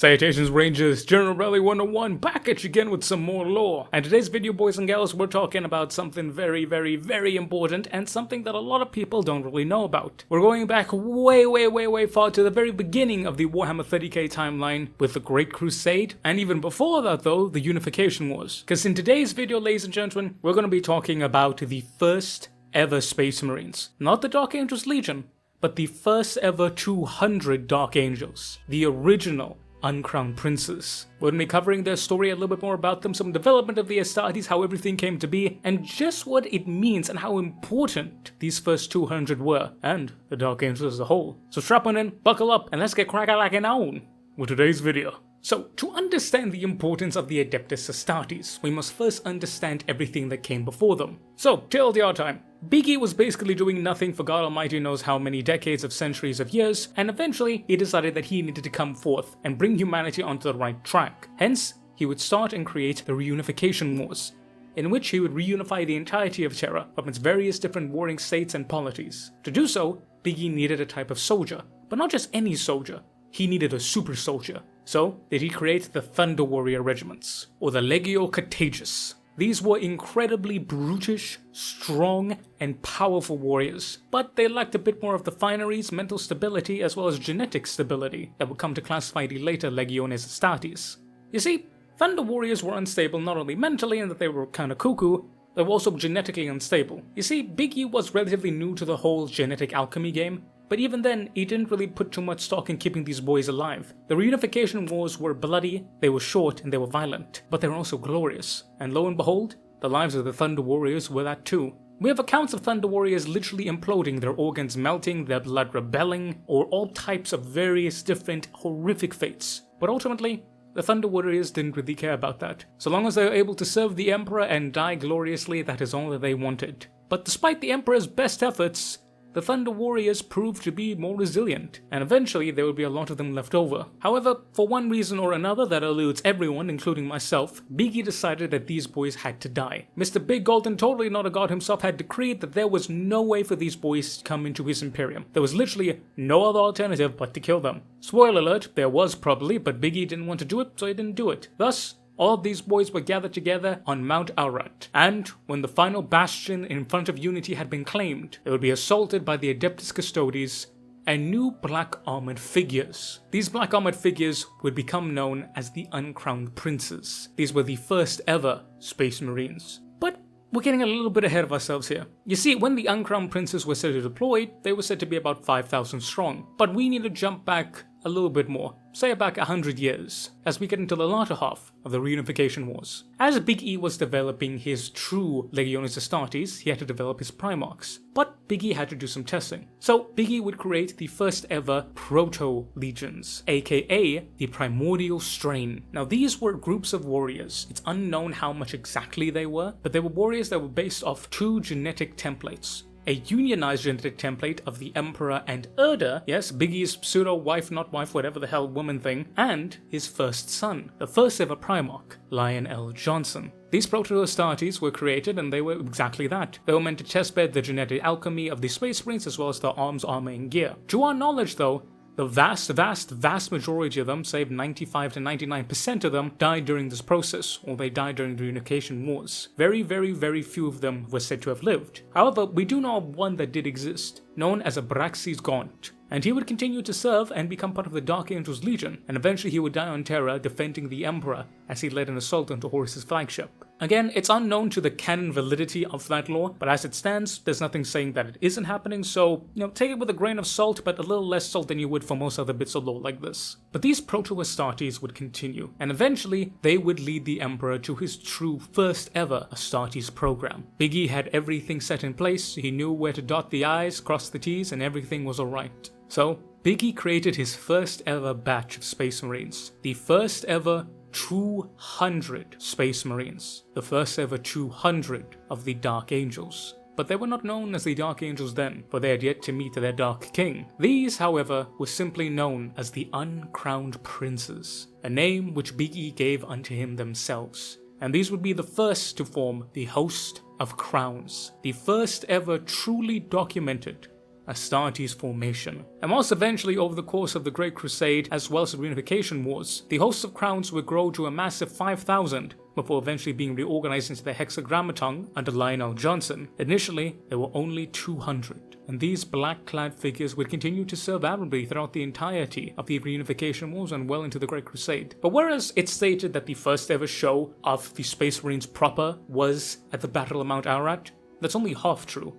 Salutations Rangers, General Rally 101 back at you again with some more lore. And today's video, boys and girls, we're talking about something very important and something that a lot of people don't really know about. We're going back way far to the very beginning of the Warhammer 40k timeline with the Great Crusade, and even before that though, the Unification Wars. Because in today's video, ladies and gentlemen, we're going to be talking about the first ever Space Marines. Not the Dark Angels Legion, but the first ever 200 Dark Angels. The original Uncrowned Princes. We're going to be covering their story, a little bit more about them, some development of the Astartes, how everything came to be, and just what it means and how important these first 200 were, and the Dark Angels as a whole. So strap on in, buckle up, and let's get crackin' on with today's video. So, to understand the importance of the Adeptus Astartes, we must first understand everything that came before them. So, TLDR time. Big E was basically doing nothing for God Almighty knows how many decades of centuries of years, and eventually he decided that he needed to come forth and bring humanity onto the right track. Hence, he would start and create the Reunification Wars, in which he would reunify the entirety of Terra from its various different warring states and polities. To do so, Big E needed a type of soldier, but not just any soldier. He needed a super soldier. So, did he create the Thunder Warrior Regiments, or the Legio Contagious. These were incredibly brutish, strong, and powerful warriors, but they lacked a bit more of the fineries, mental stability, as well as genetic stability that would come to classify the later Legiones Astartes. You see, Thunder Warriors were unstable not only mentally in that they were kinda cuckoo, they were also genetically unstable. You see, Big E was relatively new to the whole genetic alchemy game, but even then, he didn't really put too much stock in keeping these boys alive. The Reunification Wars were bloody, they were short, and they were violent, but they were also glorious. And lo and behold, the lives of the Thunder Warriors were that too. We have accounts of Thunder Warriors literally imploding, their organs melting, their blood rebelling, or all types of various different horrific fates. But ultimately, the Thunder Warriors didn't really care about that. So long as they were able to serve the Emperor and die gloriously, that is all that they wanted. But despite the Emperor's best efforts, the Thunder Warriors proved to be more resilient, and eventually there would be a lot of them left over. However, for one reason or another that eludes everyone, including myself, Big E decided that these boys had to die. Mr. Big Golden, totally not a god himself, had decreed that there was no way for these boys to come into his Imperium. There was literally no other alternative but to kill them. Spoiler alert, there was probably, but Big E didn't want to do it, so he didn't do it. Thus, all of these boys were gathered together on Mount Aurat, and when the final bastion in front of Unity had been claimed, they would be assaulted by the Adeptus Custodes and new black armored figures. These black armored figures would become known as the Uncrowned Princes. These were the first ever Space Marines. But we're getting a little bit ahead of ourselves here. You see, when the Uncrowned Princes were said to deploy, they were said to be about 5,000 strong. But we need to jump back a little bit more, say back 100 years, as we get into the latter half of the Reunification Wars. As Big E was developing his true Legiones Astartes, he had to develop his Primarchs, but Big E had to do some testing. So Big E would create the first ever Proto Legions, aka the Primordial Strain. Now these were groups of warriors. It's unknown how much exactly they were, but they were warriors that were based off two genetic templates. A unionized genetic template of the Emperor and Erda, yes, Big E's pseudo-wife, not wife, whatever the hell woman thing, and his first son, the first ever Primarch, Lionel Johnson. These Proto-Astartes were created and they were exactly that. They were meant to testbed the genetic alchemy of the Space Marines as well as their arms, armor, and gear. To our knowledge though, the vast majority of them, say 95 to 99% of them, died during this process, or they died during the Reunification Wars. Very few of them were said to have lived. However, we do know of one that did exist, known as Abraxas Gaunt, and he would continue to serve and become part of the Dark Angels Legion, and eventually he would die on Terra defending the Emperor as he led an assault onto Horus's flagship. Again, it's unknown to the canon validity of that lore, but as it stands, there's nothing saying that it isn't happening, so, take it with a grain of salt, but a little less salt than you would for most other bits of lore like this. But these Proto-Astartes would continue, and eventually, they would lead the Emperor to his true first ever Astartes program. Big E had everything set in place, he knew where to dot the I's, cross the T's, and everything was alright. So, Big E created his first ever batch of Space Marines, the first ever 200 Space Marines, the first ever 200 of the Dark Angels. But they were not known as the Dark Angels then, for they had yet to meet their Dark King. These, however, were simply known as the Uncrowned Princes, a name which Big E gave unto him themselves. And these would be the first to form the Host of Crowns, the first ever truly documented Astartes formation. And whilst eventually over the course of the Great Crusade as well as the Reunification Wars, the host of crowns would grow to a massive 5,000 before eventually being reorganized into the Hexagrammaton under Lionel Johnson. Initially, there were only 200, and these black-clad figures would continue to serve admirably throughout the entirety of the Reunification Wars and well into the Great Crusade. But whereas it's stated that the first ever show of the Space Marines proper was at the Battle of Mount Ararat, that's only half true.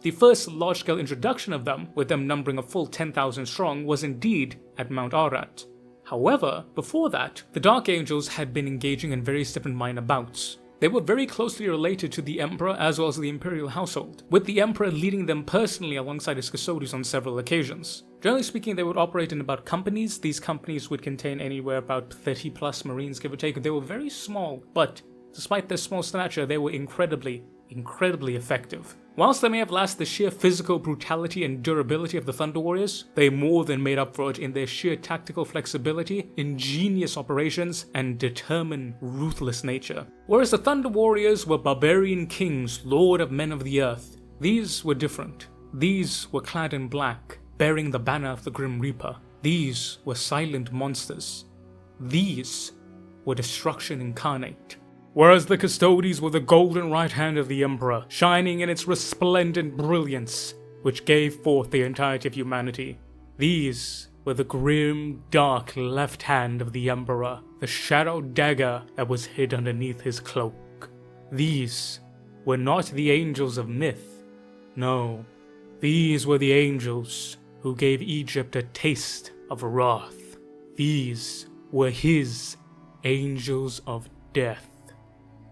The first large-scale introduction of them, with them numbering a full 10,000 strong, was indeed at Mount Ararat. However, before that, the Dark Angels had been engaging in various different minor bouts. They were very closely related to the Emperor as well as the Imperial household, with the Emperor leading them personally alongside his custodians on several occasions. Generally speaking, they would operate in about companies. These companies would contain anywhere about 30 plus Marines, give or take. They were very small, but despite their small stature, they were incredibly effective. Whilst they may have lost the sheer physical brutality and durability of the Thunder Warriors, they more than made up for it in their sheer tactical flexibility, ingenious operations, and determined, ruthless nature. Whereas the Thunder Warriors were barbarian kings, lord of men of the earth, these were different. These were clad in black, bearing the banner of the Grim Reaper. These were silent monsters. These were destruction incarnate. Whereas the Custodes were the golden right hand of the Emperor, shining in its resplendent brilliance, which gave forth the entirety of humanity. These were the grim, dark left hand of the Emperor, the shadow dagger that was hid underneath his cloak. These were not the angels of myth. No, these were the angels who gave Egypt a taste of wrath. These were his angels of death.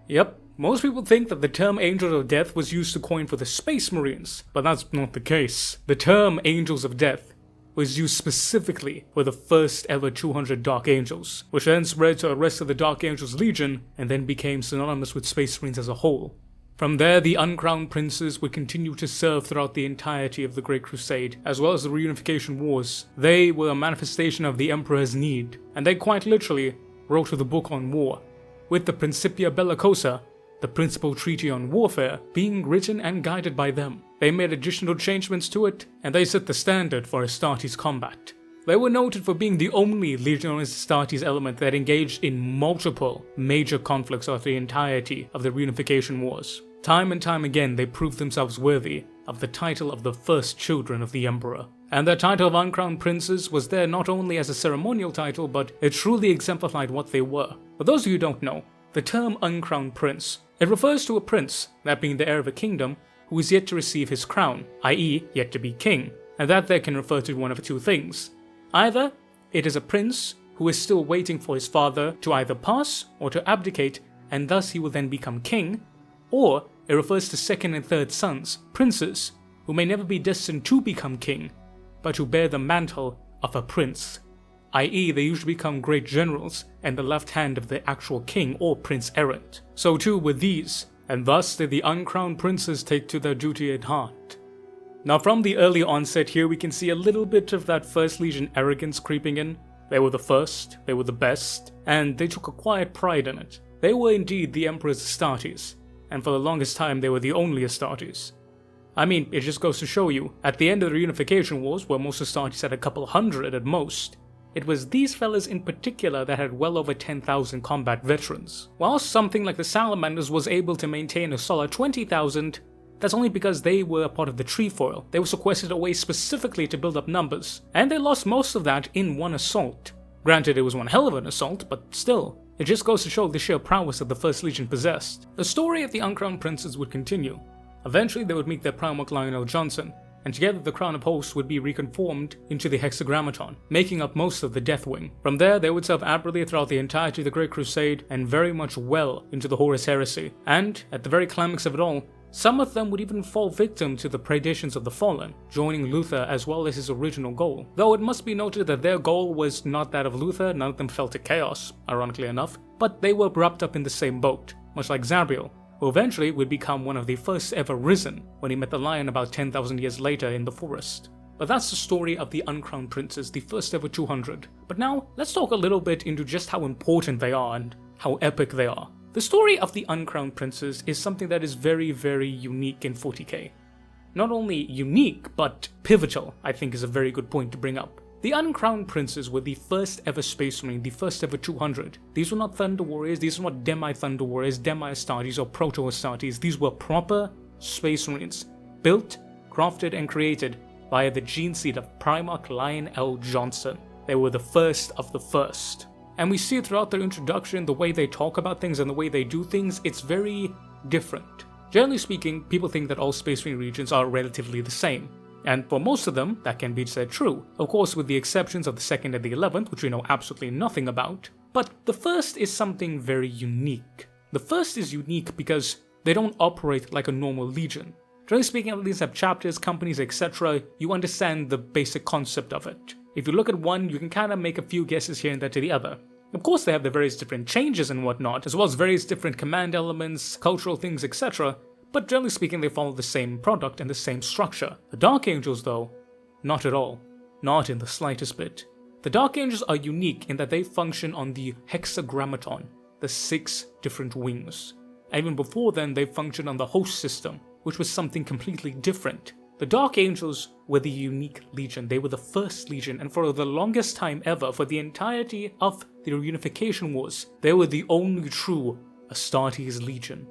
Yep, most people think that the term Angels of Death was used to coin for the Space Marines, but that's not the case. The term Angels of Death was used specifically for the first ever 200 Dark Angels, which then spread to the rest of the Dark Angels Legion and then became synonymous with Space Marines as a whole. From there, the Uncrowned Princes would continue to serve throughout the entirety of the Great Crusade, as well as the Reunification Wars. They were a manifestation of the Emperor's need, and they quite literally wrote the book on war, with the Principia Bellicosa, the principal treaty on warfare, being written and guided by them. They made additional changements to it, and they set the standard for Astartes combat. They were noted for being the only Legionis Astartes element that engaged in multiple major conflicts of the entirety of the Reunification Wars. Time and time again, they proved themselves worthy of the title of the first children of the Emperor. And their title of Uncrowned Princes was there not only as a ceremonial title, but it truly exemplified what they were. For those of you who don't know, the term Uncrowned Prince, it refers to a prince, that being the heir of a kingdom, who is yet to receive his crown, i.e. yet to be king, and that there can refer to one of two things. Either it is a prince who is still waiting for his father to either pass or to abdicate, and thus he will then become king, or it refers to second and third sons, princes, who may never be destined to become king, but who bear the mantle of a prince, i.e. they usually become great generals and the left hand of the actual king or prince errant. So too with these, and thus did the Uncrowned Princes take to their duty at heart. Now from the early onset here we can see a little bit of that First Legion arrogance creeping in. They were the first, they were the best, and they took a quiet pride in it. They were indeed the Emperor's Astartes, and for the longest time they were the only Astartes. I mean, it just goes to show you, at the end of the Reunification Wars, where most Astartes had a couple hundred at most, it was these fellas in particular that had well over 10,000 combat veterans. Whilst something like the Salamanders was able to maintain a solid 20,000, that's only because they were a part of the trefoil. They were sequestered away specifically to build up numbers, and they lost most of that in one assault. Granted, it was one hell of an assault, but still, it just goes to show the sheer prowess that the First Legion possessed. The story of the Uncrowned Princes would continue. Eventually they would meet their Primarch Lionel Johnson, and together the Crown of Hosts would be reconformed into the Hexagrammaton, making up most of the Death Wing. From there, they would serve admirably throughout the entirety of the Great Crusade, and very much well into the Horus Heresy. And, at the very climax of it all, some of them would even fall victim to the predations of the Fallen, joining Luther as well as his original goal. Though it must be noted that their goal was not that of Luther, none of them fell to chaos, ironically enough, but they were wrapped up in the same boat, much like Zabriel, who eventually would become one of the first ever risen when he met the Lion about 10,000 years later in the forest. But that's the story of the Uncrowned Princes, the first ever 200. But now, let's talk a little bit into just how important they are and how epic they are. The story of the Uncrowned Princes is something that is very, very unique in 40k. not only unique, but pivotal, I think is a very good point to bring up. The Uncrowned Princes were the first ever Space Marine, the first ever 200. These were not Thunder Warriors, these were not Demi-Thunder Warriors, Demi-Astartes, or Proto-Astartes. These were proper Space Marines, built, crafted, and created via the gene seed of Primarch Lion L. Johnson. They were the first of the first. And we see throughout their introduction, the way they talk about things and the way they do things, it's very different. Generally speaking, people think that all Space Marine regions are relatively the same. And for most of them, that can be said true. Of course, with the exceptions of the 2nd and the 11th, which we know absolutely nothing about. But the 1st is something very unique. The 1st is unique because they don't operate like a normal legion. Generally speaking, all these have chapters, companies, etc. You understand the basic concept of it. If you look at one, you can kind of make a few guesses here and there to the other. Of course, they have the various different changes and whatnot, as well as various different command elements, cultural things, etc. But generally speaking, they follow the same product and the same structure. The Dark Angels, though, not at all. Not in the slightest bit. The Dark Angels are unique in that they function on the hexagrammaton, the 6 different wings. And even before then, they functioned on the host system, which was something completely different. The Dark Angels were the unique legion. They were the first legion, and for the longest time ever, for the entirety of the Reunification Wars, they were the only true Astartes legion.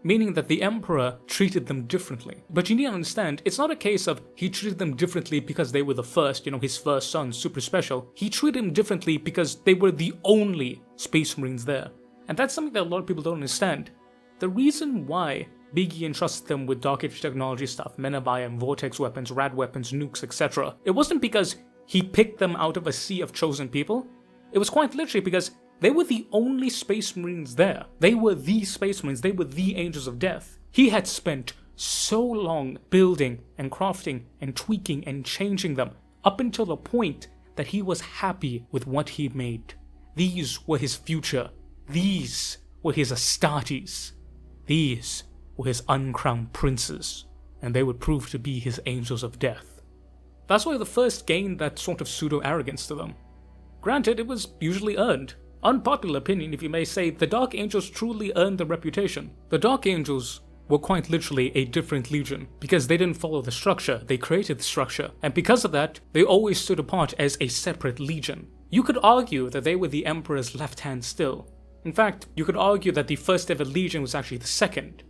Meaning that the Emperor treated them differently. But you need to understand, it's not a case of he treated them differently because they were the first, his first son, super special. He treated them differently because they were the only Space Marines there. And that's something that a lot of people don't understand. The reason why Biggie entrusted them with Dark Age technology stuff, Menavium, Vortex weapons, Rad weapons, nukes, etc. It wasn't because he picked them out of a sea of chosen people. It was quite literally because they were the only Space Marines there. They were the Space Marines, they were the Angels of Death. He had spent so long building and crafting and tweaking and changing them up until the point that he was happy with what he made. These were his future. These were his Astartes. These were his Uncrowned Princes. And they would prove to be his Angels of Death. That's why the first gained that sort of pseudo-arrogance to them. Granted, it was usually earned. Unpopular opinion, if you may say, the Dark Angels truly earned the reputation. The Dark Angels were quite literally a different legion, because they didn't follow the structure, they created the structure, and because of that, they always stood apart as a separate legion. You could argue that they were the Emperor's left hand still. In fact, you could argue that the first ever legion was actually the second,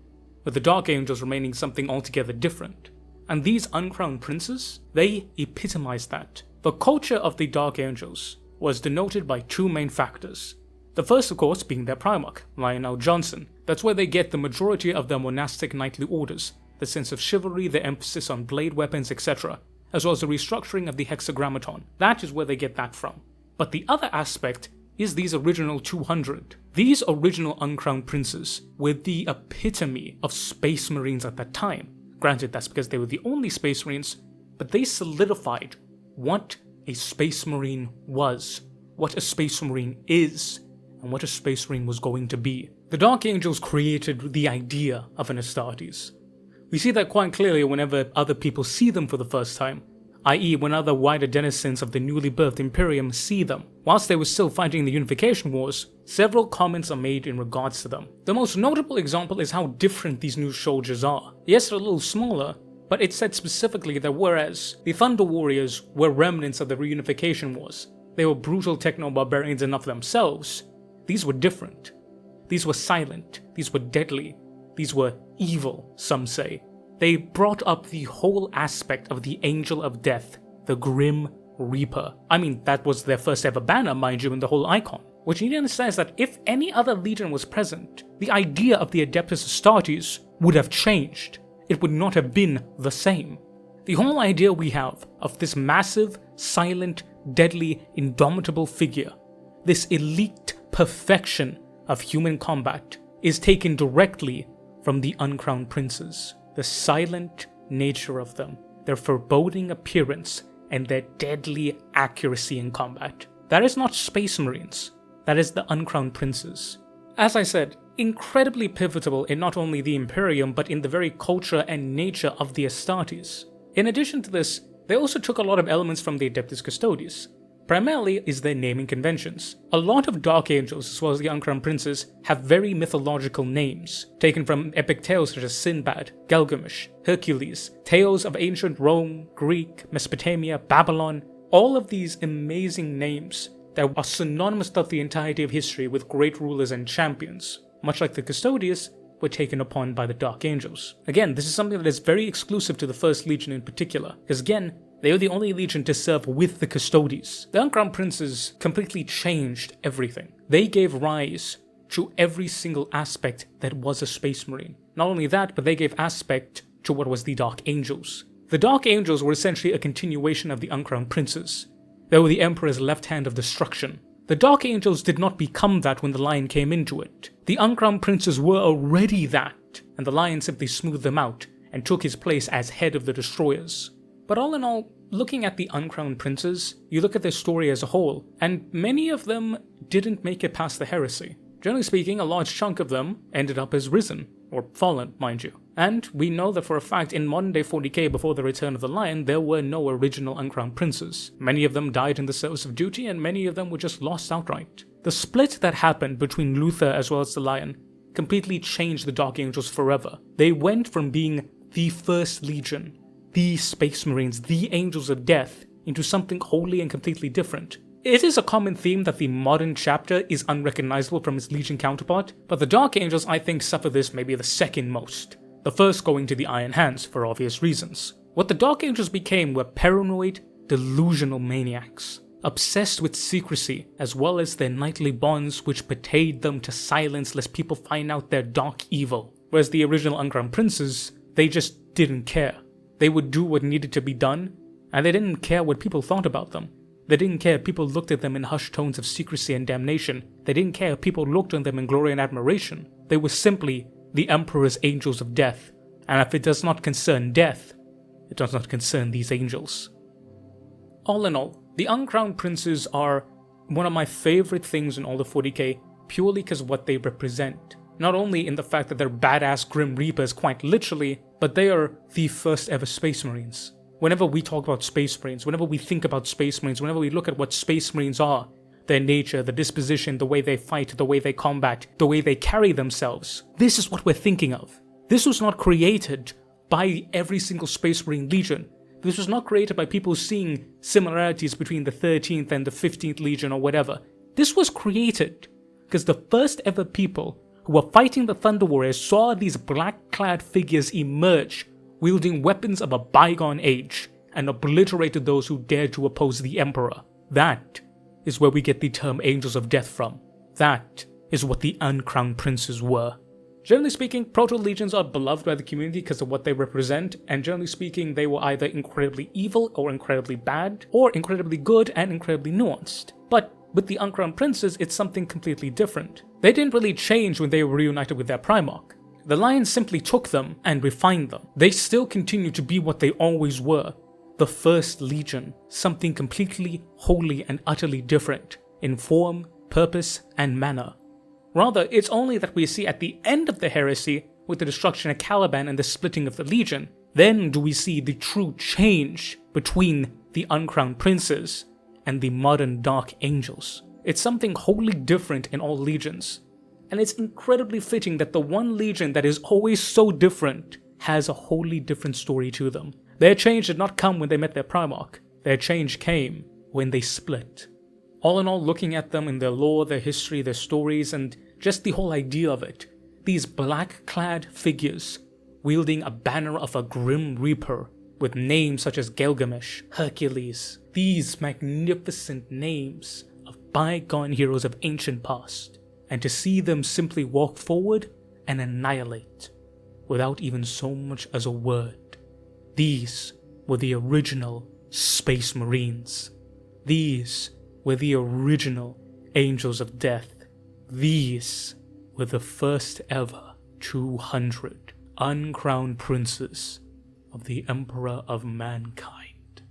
with the Dark Angels remaining something altogether different. And these Uncrowned Princes, they epitomized that. The culture of the Dark Angels was denoted by 2 main factors. The first, of course, being their Primarch, Lionel Johnson. That's where they get the majority of their monastic knightly orders, the sense of chivalry, the emphasis on blade weapons, etc., as well as the restructuring of the hexagrammaton. That is where they get that from. But the other aspect is these original 200. These original Uncrowned Princes were the epitome of Space Marines at that time. Granted, that's because they were the only Space Marines, but they solidified what a Space Marine was, what a Space Marine is, and what a Space Marine was going to be. The Dark Angels created the idea of an Astartes. We see that quite clearly whenever other people see them for the first time, i.e. when other wider denizens of the newly birthed Imperium see them. Whilst they were still fighting the Unification Wars, several comments are made in regards to them. The most notable example is how different these new soldiers are. Yes, they're a little smaller, but it said specifically that whereas the Thunder Warriors were remnants of the Reunification Wars, they were brutal techno-barbarians enough themselves, these were different. These were silent, these were deadly, these were evil, some say. They brought up the whole aspect of the Angel of Death, the Grim Reaper. I mean, that was their first ever banner, mind you, and the whole icon. What you need to understand is that if any other legion was present, the idea of the Adeptus Astartes would have changed. It would not have been the same. The whole idea we have of this massive, silent, deadly, indomitable figure, this elite perfection of human combat, is taken directly from the Uncrowned Princes. The silent nature of them, their foreboding appearance, and their deadly accuracy in combat. That is not Space Marines, that is the Uncrowned Princes. As I said, incredibly pivotal in not only the Imperium, but in the very culture and nature of the Astartes. In addition to this, they also took a lot of elements from the Adeptus Custodes. primarily is their naming conventions. A lot of Dark Angels, as well as the Uncrowned Princes, have very mythological names, taken from epic tales such as Sinbad, Gilgamesh, Hercules, tales of ancient Rome, Greek, Mesopotamia, Babylon. All of these amazing names that are synonymous throughout the entirety of history with great rulers and champions, much like the Custodians, were taken upon by the Dark Angels. Again, this is something that is very exclusive to the First Legion in particular, because again, they were the only legion to serve with the Custodians. The Uncrowned Princes completely changed everything. They gave rise to every single aspect that was a Space Marine. Not only that, but they gave aspect to what was the Dark Angels. The Dark Angels were essentially a continuation of the Uncrowned Princes. They were the Emperor's left hand of destruction. The Dark Angels did not become that when the Lion came into it. The Uncrowned Princes were already that, and the Lion simply smoothed them out and took his place as head of the Destroyers. But all in all, looking at the Uncrowned Princes, you look at their story as a whole, and many of them didn't make it past the heresy. Generally speaking, a large chunk of them ended up as risen, or fallen, mind you. And we know that for a fact in modern day 40k before the return of the Lion, there were no original Uncrowned Princes. Many of them died in the service of duty, and many of them were just lost outright. The split that happened between Luther as well as the Lion completely changed the Dark Angels forever. They went from being the First Legion, the Space Marines, the Angels of Death, into something wholly and completely different. It is a common theme that the modern chapter is unrecognizable from its Legion counterpart, but the Dark Angels I think suffer this maybe the second most. The first going to the Iron Hands for obvious reasons. What the Dark Angels became were paranoid, delusional maniacs, obsessed with secrecy as well as their knightly bonds which pertained them to silence lest people find out their dark evil. Whereas the original Uncrowned Princes, they just didn't care. They would do what needed to be done, and they didn't care what people thought about them. They didn't care if people looked at them in hushed tones of secrecy and damnation. They didn't care if people looked on them in glory and admiration. They were simply the Emperor's Angels of Death, and if it does not concern death, it does not concern these angels. All in all, the Uncrowned Princes are one of my favorite things in all of 40k, purely because of what they represent. Not only in the fact that they're badass Grim Reapers quite literally, but they are the first ever Space Marines. Whenever we talk about Space Marines, whenever we think about Space Marines, whenever we look at what Space Marines are, their nature, the disposition, the way they fight, the way they combat, the way they carry themselves, this is what we're thinking of. This was not created by every single Space Marine Legion. This was not created by people seeing similarities between the 13th and the 15th Legion or whatever. This was created because the first ever people who were fighting the Thunder Warriors saw these black-clad figures emerge, wielding weapons of a bygone age, and obliterated those who dared to oppose the Emperor. That is where we get the term Angels of Death from. That is what the Uncrowned Princes were. Generally speaking, Proto-Legions are beloved by the community because of what they represent, and generally speaking, they were either incredibly evil or incredibly bad, or incredibly good and incredibly nuanced. But with the Uncrowned Princes, it's something completely different. They didn't really change when they were reunited with their Primarch. The Lions simply took them and refined them. They still continue to be what they always were, the First Legion, something completely, wholly and utterly different in form, purpose and manner. Rather, it's only that we see at the end of the heresy, with the destruction of Caliban and the splitting of the Legion, then do we see the true change between the Uncrowned Princes and the modern Dark Angels. It's something wholly different in all legions, and it's incredibly fitting that the one legion that is always so different has a wholly different story to them. Their change did not come when they met their Primarch, their change came when they split. All in all, looking at them in their lore, their history, their stories, and just the whole idea of it, these black-clad figures wielding a banner of a Grim Reaper with names such as Gilgamesh, Hercules, these magnificent names of bygone heroes of ancient past, and to see them simply walk forward and annihilate without even so much as a word. These were the original Space Marines. These were the original Angels of Death. These were the first ever 200 uncrowned princes of the Emperor of Mankind.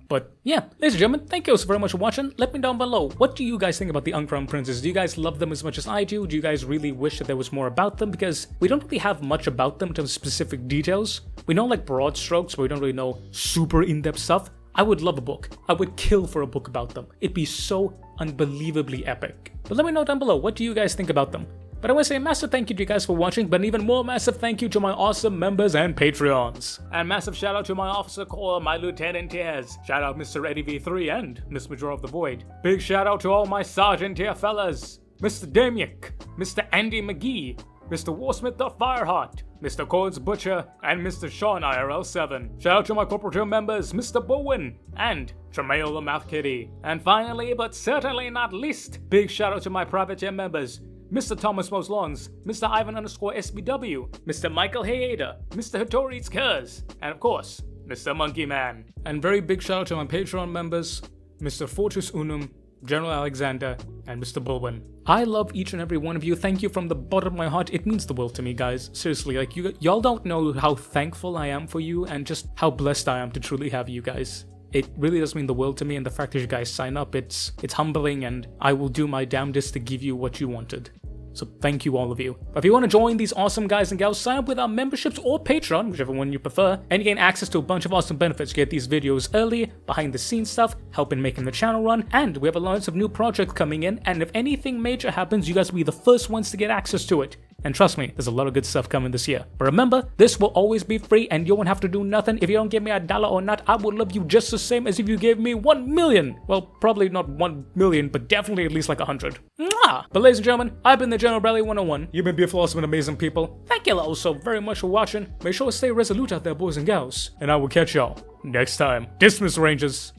But yeah, ladies and gentlemen, thank you so very much for watching. Let me know down below, what do you guys think about the Uncrowned Princes? Do you guys love them as much as I do? Do you guys really wish that there was more about them? Because we don't really have much about them in terms of specific details. We know like broad strokes, but we don't really know super in-depth stuff. I would love a book. I would kill for a book about them. It'd be so unbelievably epic. But let me know down below, what do you guys think about them? But I want to say a massive thank you to you guys for watching, but an even more massive thank you to my awesome members and Patreons. And massive shout out to my Officer Corps, my Lieutenant Tiers. Shout out Mr. Eddie V3 and Miss Major of the Void. Big shout out to all my Sergeant Tier fellas. Mr. Damiak, Mr. Andy McGee, Mr. Warsmith the Fireheart, Mr. Cords Butcher, and Mr. Sean IRL7. Shout out to my Corporal Tier members, Mr. Bowen, and Tremail the Mouth Kitty. And finally, but certainly not least, big shout out to my Private Tier members, Mr. Thomas Most Lawns, Mr. Ivan _SBW, Mr. Michael Hayeda, Mr. Hattori's Kurs, and of course, Mr. Monkey Man. And very big shout out to my Patreon members, Mr. Fortus Unum, General Alexander, and Mr. Bulwin. I love each and every one of you. Thank you from the bottom of my heart. It means the world to me, guys. Seriously, like y'all don't know how thankful I am for you and just how blessed I am to truly have you guys. It really does mean the world to me, and the fact that you guys sign up, it's humbling, and I will do my damnedest to give you what you wanted. So thank you, all of you. But if you want to join these awesome guys and gals, sign up with our memberships or Patreon, whichever one you prefer, and you gain access to a bunch of awesome benefits. You get these videos early, behind the scenes stuff, help in making the channel run, and we have a lot of new projects coming in, and if anything major happens, you guys will be the first ones to get access to it. And trust me, there's a lot of good stuff coming this year. But remember, this will always be free and you won't have to do nothing. If you don't give me $1 or not, I will love you just the same as if you gave me 1 million. Well, probably not 1 million, but definitely at least like 100. Mwah! But ladies and gentlemen, I've been the General Bradley 101. You've been beautiful, awesome, and amazing people. Thank you all so very much for watching. Make sure to stay resolute out there, boys and gals. And I will catch y'all next time. Dismiss, Rangers.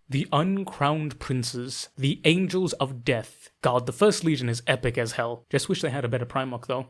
The Uncrowned Princes, the Angels of Death. God, the First Legion is epic as hell. Just wish they had a better Primarch though.